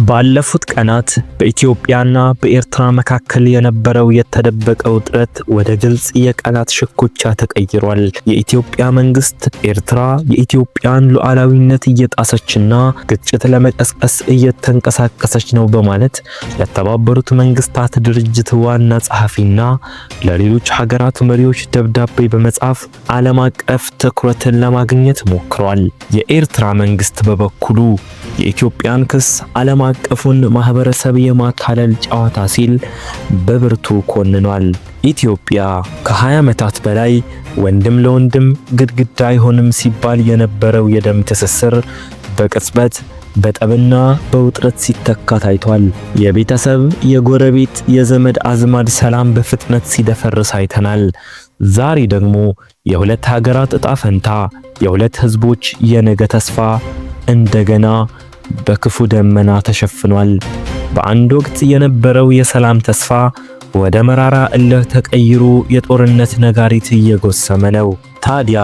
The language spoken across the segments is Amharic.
ባለፉት ቀናት በኢትዮጵያና በኤርትራ መካከል የነበረው የተደበቀ ውጥረት ወደ ግልጽ የቃላት ሽኩቻ ተቀይሯል። የኢትዮጵያ መንግስት ኤርትራ የኢትዮጵያን ሉዓላዊነት እየጣሰችና ግጭት ለመቀስቀስ እየተንቀሳቀሰች ነው በማለት ለተባበሩት መንግስታት ድርጅት ዋና ጸሐፊና ለሌሎች ሀገራት መሪዎች ደብዳቤ በመጻፍ ዓለም አቀፍ ትኩረትን ለማግኘት ሞክሯል። የኤርትራ መንግስት በበኩሉ የኢትዮጵያን ክስ ዓለም አቀፉን ማህበረሰብ የማታለል ጨዋታ ሲል በብርቱ ኮንኗል። ኢትዮጵያ ከ20 ዓመታት በላይ ወንድም ለወንድም ግድግዳ አይሆንም ሲባል የነበረው የደም ትስስር በቅጽበት በጠብና በውጥረት ሲተካ ታይቷል። የቤተሰብ፣ የጎረቤት፣ የዘመድ አዝማድ ሰላም በፍጥነት ሲደፈርስ አይተናል። ዛሬ ደግሞ የሁለት ሀገራት ዕጣ ፈንታ፣ የሁለት ህዝቦች የነገ ተስፋ እንደገና በክፉ ደመና ተሸፍኗል። በአንድ ወቅት የነበረው የሰላም ተስፋ ወደ መራራ እልህ ተቀይሮ የጦርነት ነጋሪት እየጎሰመ ነው። ታዲያ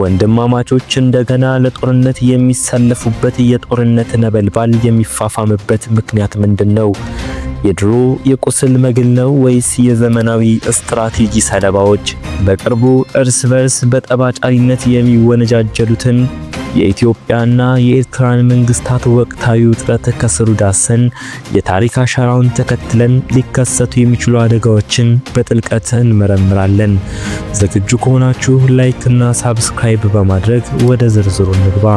ወንድማማቾች እንደገና ለጦርነት የሚሰለፉበት የጦርነት ነበልባል የሚፋፋምበት ምክንያት ምንድነው? የድሮ የቁስል መግል ነው ወይስ የዘመናዊ ስትራቴጂ ሰለባዎች? በቅርቡ እርስ በርስ በጠባጫሪነት የሚወነጃጀሉትን የኢትዮጵያና የኤርትራን መንግስታት ወቅታዊ ውጥረት ከስሩ ዳሰን የታሪክ አሻራውን ተከትለን ሊከሰቱ የሚችሉ አደጋዎችን በጥልቀት እንመረምራለን። ዝግጁ ከሆናችሁ ላይክ እና ሳብስክራይብ በማድረግ ወደ ዝርዝሩ እንግባ።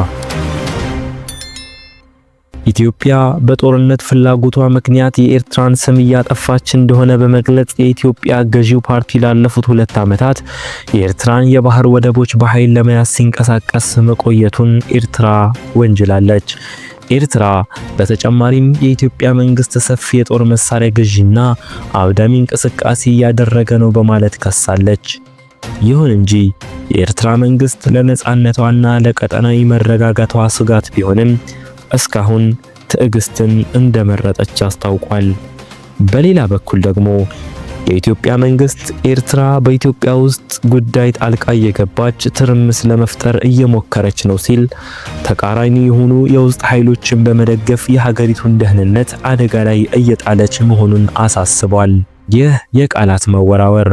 ኢትዮጵያ በጦርነት ፍላጎቷ ምክንያት የኤርትራን ስም እያጠፋች እንደሆነ በመግለጽ የኢትዮጵያ ገዢው ፓርቲ ላለፉት 2 ዓመታት የኤርትራን የባህር ወደቦች በኃይል ለመያዝ ሲንቀሳቀስ መቆየቱን ኤርትራ ወንጅላለች። ኤርትራ በተጨማሪም የኢትዮጵያ መንግስት ሰፊ የጦር መሳሪያ ግዢና አውዳሚ እንቅስቃሴ እያደረገ ነው በማለት ከሳለች። ይሁን እንጂ የኤርትራ መንግስት ለነጻነቷና ለቀጠናዊ መረጋጋቷ ስጋት ቢሆንም እስካሁን ትዕግስትን እንደመረጠች አስታውቋል። በሌላ በኩል ደግሞ የኢትዮጵያ መንግስት ኤርትራ በኢትዮጵያ ውስጥ ጉዳይ ጣልቃ እየገባች ትርምስ ለመፍጠር እየሞከረች ነው ሲል ተቃራኒ የሆኑ የውስጥ ኃይሎችን በመደገፍ የሀገሪቱን ደህንነት አደጋ ላይ እየጣለች መሆኑን አሳስቧል። ይህ የቃላት መወራወር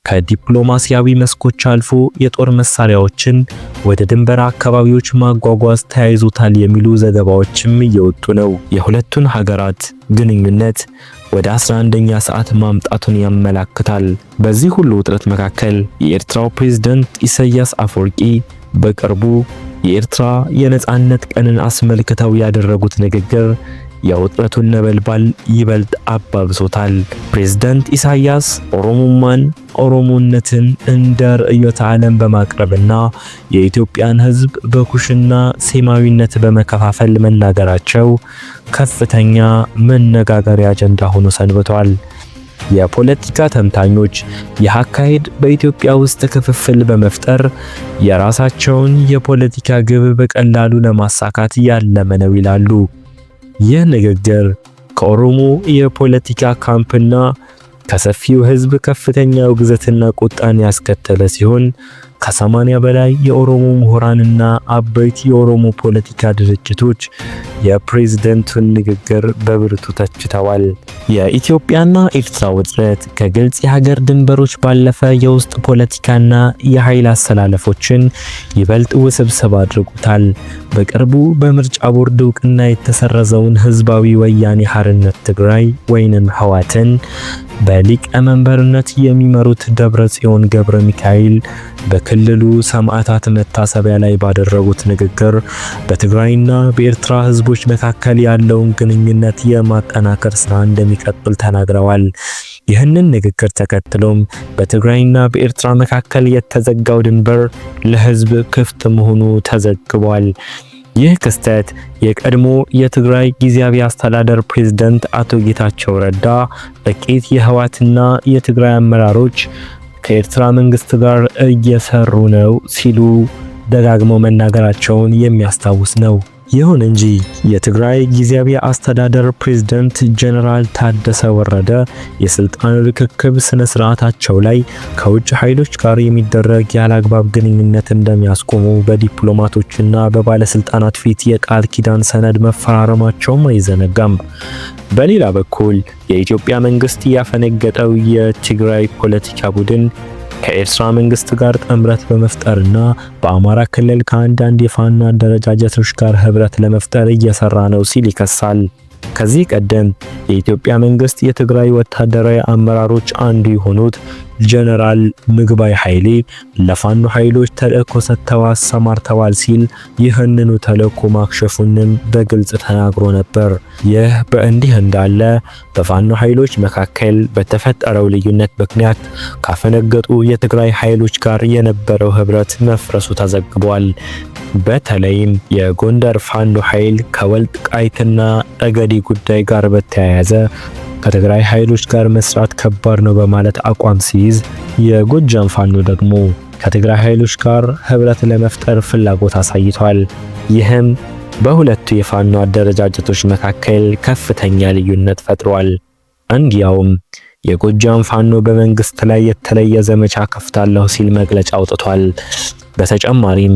ከዲፕሎማሲያዊ መስኮች አልፎ የጦር መሳሪያዎችን ወደ ድንበር አካባቢዎች ማጓጓዝ ተያይዞታል የሚሉ ዘገባዎችም እየወጡ ነው። የሁለቱን ሀገራት ግንኙነት ወደ 11ኛ ሰዓት ማምጣቱን ያመላክታል። በዚህ ሁሉ ውጥረት መካከል የኤርትራው ፕሬዝዳንት ኢሳያስ አፈወርቂ በቅርቡ የኤርትራ የነጻነት ቀንን አስመልክተው ያደረጉት ንግግር የውጥረቱን ነበልባል ይበልጥ አባብሶታል። ፕሬዝዳንት ኢሳያስ ኦሮሞነትን እንደ ርዕዮተ ዓለም በማቅረብና የኢትዮጵያን ሕዝብ በኩሽና ሴማዊነት በመከፋፈል መናገራቸው ከፍተኛ መነጋገሪያ አጀንዳ ሆኖ ሰንብቷል። የፖለቲካ ተንታኞች ይህ አካሄድ በኢትዮጵያ ውስጥ ክፍፍል በመፍጠር የራሳቸውን የፖለቲካ ግብ በቀላሉ ለማሳካት ያለመ ነው ይላሉ። ይህ ንግግር ከኦሮሞ የፖለቲካ ካምፕና ከሰፊው ህዝብ ከፍተኛ ውግዘትና ቁጣን ያስከተለ ሲሆን ከ80 በላይ የኦሮሞ ምሁራንና አበይት የኦሮሞ ፖለቲካ ድርጅቶች የፕሬዝዳንቱን ንግግር በብርቱ ተችተዋል። የኢትዮጵያና ኤርትራ ውጥረት ከግልጽ የሀገር ድንበሮች ባለፈ የውስጥ ፖለቲካና የኃይል አሰላለፎችን ይበልጥ ውስብስብ አድርጎታል። በቅርቡ በምርጫ ቦርድ እውቅና የተሰረዘውን ህዝባዊ ወያኔ ሓርነት ትግራይ ወይንም ህወሓትን በሊቀመንበርነት የሚመሩት ደብረጽዮን ገብረ ሚካኤል በክልሉ ሰማዕታት መታሰቢያ ላይ ባደረጉት ንግግር በትግራይና በኤርትራ ህዝቦች መካከል ያለውን ግንኙነት የማጠናከር ስራ እንደሚቀጥል ተናግረዋል። ይህንን ንግግር ተከትሎም በትግራይና በኤርትራ መካከል የተዘጋው ድንበር ለህዝብ ክፍት መሆኑ ተዘግቧል። ይህ ክስተት የቀድሞ የትግራይ ጊዜያዊ አስተዳደር ፕሬዝዳንት አቶ ጌታቸው ረዳ ጥቂት የህወሓትና የትግራይ አመራሮች ከኤርትራ መንግስት ጋር እየሰሩ ነው ሲሉ ደጋግመው መናገራቸውን የሚያስታውስ ነው። ይሁን እንጂ የትግራይ ጊዜያዊ አስተዳደር ፕሬዝዳንት ጀነራል ታደሰ ወረደ የስልጣን ርክክብ ስነ ስርዓታቸው ላይ ከውጭ ኃይሎች ጋር የሚደረግ ያለአግባብ ግንኙነት እንደሚያስቆሙ በዲፕሎማቶችና በባለስልጣናት ፊት የቃል ኪዳን ሰነድ መፈራረማቸውም አይዘነጋም። በሌላ በኩል የኢትዮጵያ መንግስት ያፈነገጠው የትግራይ ፖለቲካ ቡድን ከኤርትራ መንግስት ጋር ጥምረት በመፍጠርና በአማራ ክልል ከአንዳንድ የፋኖ አደረጃጀቶች ጋር ህብረት ለመፍጠር እየሰራ ነው ሲል ይከሳል። ከዚህ ቀደም የኢትዮጵያ መንግስት የትግራይ ወታደራዊ አመራሮች አንዱ የሆኑት ጀነራል ምግባይ ኃይሌ ለፋኖ ኃይሎች ተልእኮ ሰጥተው አሰማርተዋል ሲል ይህንኑ ተልእኮ ማክሸፉንም በግልጽ ተናግሮ ነበር። ይህ በእንዲህ እንዳለ በፋኖ ኃይሎች መካከል በተፈጠረው ልዩነት ምክንያት ካፈነገጡ የትግራይ ኃይሎች ጋር የነበረው ህብረት መፍረሱ ተዘግቧል። በተለይም የጎንደር ፋኖ ኃይል ከወልቃይትና ጠገዴ ጉዳይ ጋር በተያያዘ ከትግራይ ኃይሎች ጋር መስራት ከባድ ነው በማለት አቋም ሲይዝ፣ የጎጃም ፋኖ ደግሞ ከትግራይ ኃይሎች ጋር ህብረት ለመፍጠር ፍላጎት አሳይቷል። ይህም በሁለቱ የፋኖ አደረጃጀቶች መካከል ከፍተኛ ልዩነት ፈጥሯል። እንዲያውም የጎጃም ፋኖ በመንግስት ላይ የተለየ ዘመቻ ከፍታለሁ ሲል መግለጫ አውጥቷል። በተጨማሪም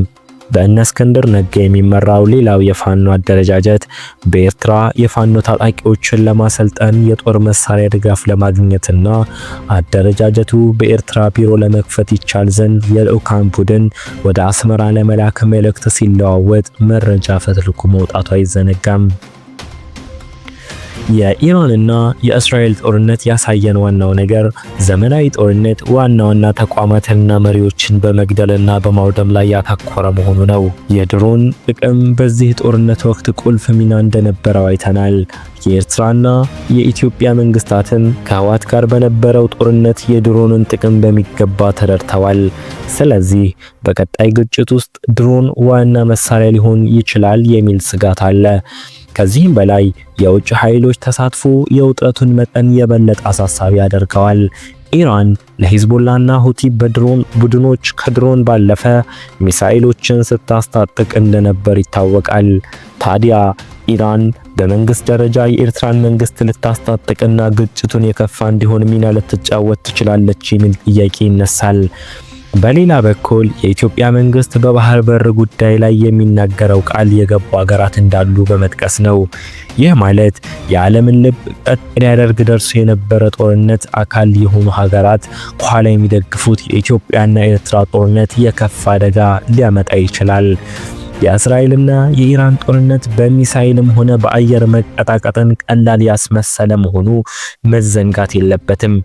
በእነ እስክንድር ነጋ የሚመራው ሌላው የፋኖ አደረጃጀት በኤርትራ የፋኖ ታጣቂዎችን ለማሰልጠን የጦር መሳሪያ ድጋፍ ለማግኘትና አደረጃጀቱ በኤርትራ ቢሮ ለመክፈት ይቻል ዘንድ የልዑካን ቡድን ወደ አስመራ ለመላክ መልእክት ሲለዋወጥ መረጃ ፈትልኮ መውጣቱ አይዘነጋም። የኢራንና የእስራኤል ጦርነት ያሳየን ዋናው ነገር ዘመናዊ ጦርነት ዋና ዋና ተቋማትንና መሪዎችን በመግደልና በማውደም ላይ ያተኮረ መሆኑ ነው። የድሮን ጥቅም በዚህ ጦርነት ወቅት ቁልፍ ሚና እንደነበረው አይተናል። የኤርትራና የኢትዮጵያ መንግስታትም ከህወሓት ጋር በነበረው ጦርነት የድሮንን ጥቅም በሚገባ ተረድተዋል። ስለዚህ በቀጣይ ግጭት ውስጥ ድሮን ዋና መሳሪያ ሊሆን ይችላል የሚል ስጋት አለ። ከዚህም በላይ የውጭ ኃይሎች ተሳትፎ የውጥረቱን መጠን የበለጠ አሳሳቢ ያደርገዋል። ኢራን ለሂዝቦላና ሁቲ በድሮን ቡድኖች ከድሮን ባለፈ ሚሳኤሎችን ስታስታጥቅ እንደነበር ይታወቃል። ታዲያ ኢራን በመንግስት ደረጃ የኤርትራን መንግስት ልታስታጥቅና ግጭቱን የከፋ እንዲሆን ሚና ልትጫወት ትችላለች የሚል ጥያቄ ይነሳል። በሌላ በኩል የኢትዮጵያ መንግስት በባህር በር ጉዳይ ላይ የሚናገረው ቃል የገቡ ሀገራት እንዳሉ በመጥቀስ ነው። ይህ ማለት የዓለምን ልብ ቀጥ ሊያደርግ ደርሶ የነበረ ጦርነት አካል የሆኑ ሀገራት ከኋላ የሚደግፉት የኢትዮጵያና የኤርትራ ጦርነት የከፋ አደጋ ሊያመጣ ይችላል። የእስራኤልና የኢራን ጦርነት በሚሳኤልም ሆነ በአየር መቀጣቀጥን ቀላል ያስመሰለ መሆኑ መዘንጋት የለበትም።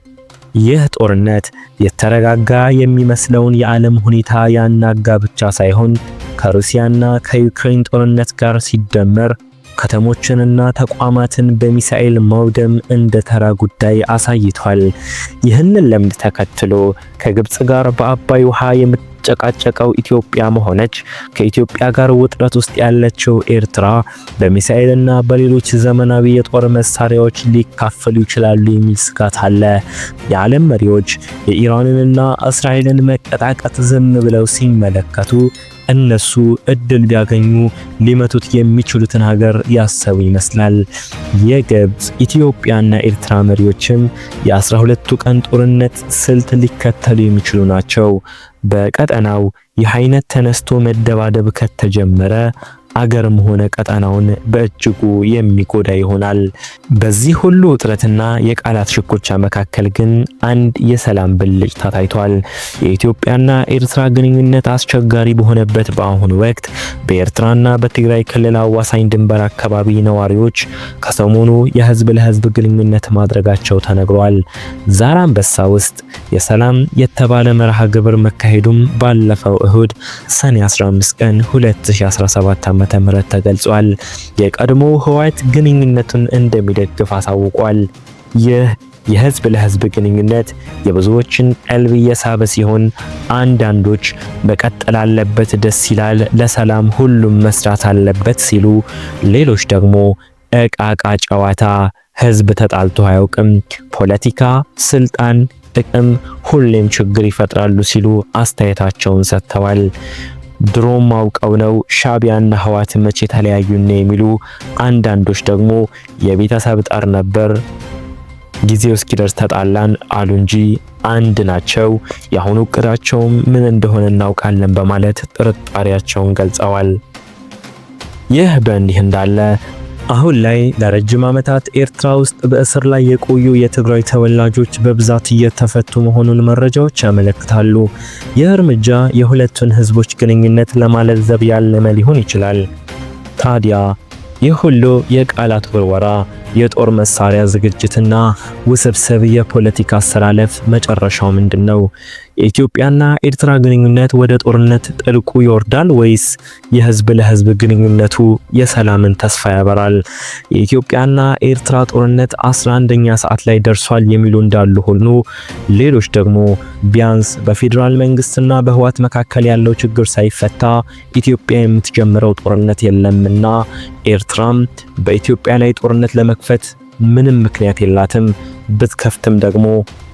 ይህ ጦርነት የተረጋጋ የሚመስለውን የዓለም ሁኔታ ያናጋ ብቻ ሳይሆን ከሩሲያና ከዩክሬን ጦርነት ጋር ሲደመር ከተሞችንና ተቋማትን በሚሳኤል ማውደም እንደ ተራ ጉዳይ አሳይቷል። ይህንን ልምድ ተከትሎ ከግብጽ ጋር በአባይ ውሃ የምትጨቃጨቀው ኢትዮጵያ መሆነች ከኢትዮጵያ ጋር ውጥረት ውስጥ ያለችው ኤርትራ በሚሳኤልና በሌሎች ዘመናዊ የጦር መሳሪያዎች ሊካፈሉ ይችላሉ የሚል ስጋት አለ። የዓለም መሪዎች የኢራንንና እስራኤልን መቀጣቀጥ ዝም ብለው ሲመለከቱ እነሱ እድል ቢያገኙ ሊመቱት የሚችሉትን ሀገር ያሰቡ ይመስላል። የግብጽ ኢትዮጵያና ኤርትራ መሪዎችም የ12ቱ ቀን ጦርነት ስልት ሊከተሉ የሚችሉ ናቸው። በቀጠናው ይህ አይነት ተነስቶ መደባደብ ከተጀመረ አገርም ሆነ ቀጠናውን በእጅጉ የሚጎዳ ይሆናል። በዚህ ሁሉ ውጥረትና የቃላት ሽኩቻ መካከል ግን አንድ የሰላም ብልጭታ ታይቷል። የኢትዮጵያና ኤርትራ ግንኙነት አስቸጋሪ በሆነበት በአሁኑ ወቅት በኤርትራና በትግራይ ክልል አዋሳኝ ድንበር አካባቢ ነዋሪዎች ከሰሞኑ የህዝብ ለህዝብ ግንኙነት ማድረጋቸው ተነግሯል። ዛላምበሳ ውስጥ የሰላም የተባለ መርሃ ግብር መካሄዱም ባለፈው እሁድ ሰኔ 15 ቀን 2017 ዓ.ም ተገልጿል። የቀድሞ ህወሓት ግንኙነቱን እንደሚደግፍ አሳውቋል። ይህ የህዝብ ለህዝብ ግንኙነት የብዙዎችን ቀልብ እየሳበ ሲሆን አንዳንዶች መቀጠል አለበት፣ ደስ ይላል፣ ለሰላም ሁሉም መስራት አለበት ሲሉ፣ ሌሎች ደግሞ ዕቃቃ ጨዋታ፣ ህዝብ ተጣልቶ አያውቅም፣ ፖለቲካ፣ ስልጣን፣ ጥቅም ሁሌም ችግር ይፈጥራሉ ሲሉ አስተያየታቸውን ሰጥተዋል። ድሮም አውቀው ነው ሻቢያና ህወሓት መቼ ተለያዩና የሚሉ አንዳንዶች ደግሞ የቤተሰብ ጠር ነበር፣ ጊዜው እስኪደርስ ተጣላን አሉ እንጂ አንድ ናቸው። የአሁኑ እቅዳቸውም ምን እንደሆነ እናውቃለን በማለት ጥርጣሬያቸውን ገልጸዋል። ይህ በእንዲህ እንዳለ አሁን ላይ ለረጅም ዓመታት ኤርትራ ውስጥ በእስር ላይ የቆዩ የትግራይ ተወላጆች በብዛት እየተፈቱ መሆኑን መረጃዎች ያመለክታሉ። ይህ እርምጃ የሁለቱን ህዝቦች ግንኙነት ለማለዘብ ያለመ ሊሆን ይችላል። ታዲያ ይህ ሁሉ የቃላት ወርወራ፣ የጦር መሳሪያ ዝግጅትና ውስብስብ የፖለቲካ አሰላለፍ መጨረሻው ምንድነው? የኢትዮጵያና ኤርትራ ግንኙነት ወደ ጦርነት ጥልቁ ይወርዳል ወይስ የህዝብ ለህዝብ ግንኙነቱ የሰላምን ተስፋ ያበራል? የኢትዮጵያና ኤርትራ ጦርነት 11ኛ ሰዓት ላይ ደርሷል የሚሉ እንዳሉ ሆኖ ሌሎች ደግሞ ቢያንስ በፌዴራል መንግስትና በህወሓት መካከል ያለው ችግር ሳይፈታ ኢትዮጵያ የምትጀምረው ጦርነት የለምና ኤርትራም በኢትዮጵያ ላይ ጦርነት ለመክፈት ምንም ምክንያት የላትም፣ ብትከፍትም ደግሞ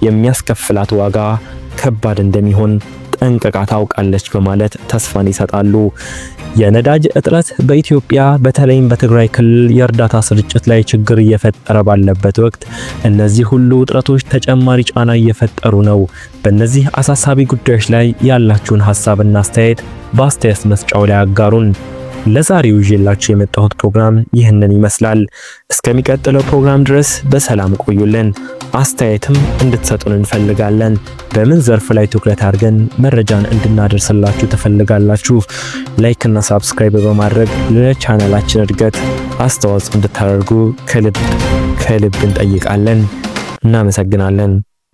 የሚያስከፍላት ዋጋ ከባድ እንደሚሆን ጠንቅቃ ታውቃለች በማለት ተስፋን ይሰጣሉ። የነዳጅ እጥረት በኢትዮጵያ በተለይም በትግራይ ክልል የእርዳታ ስርጭት ላይ ችግር እየፈጠረ ባለበት ወቅት እነዚህ ሁሉ ውጥረቶች ተጨማሪ ጫና እየፈጠሩ ነው። በእነዚህ አሳሳቢ ጉዳዮች ላይ ያላችሁን ሐሳብና አስተያየት በአስተያየት መስጫው ላይ አጋሩን። ለዛሬው ይዤላችሁ የመጣሁት ፕሮግራም ይህንን ይመስላል። እስከሚቀጥለው ፕሮግራም ድረስ በሰላም ቆዩልን። አስተያየትም እንድትሰጡን እንፈልጋለን። በምን ዘርፍ ላይ ትኩረት አድርገን መረጃን እንድናደርስላችሁ ትፈልጋላችሁ? ላይክ እና ሳብስክራይብ በማድረግ ለቻናላችን እድገት አስተዋጽኦ እንድታደርጉ ከልብ እንጠይቃለን። እናመሰግናለን።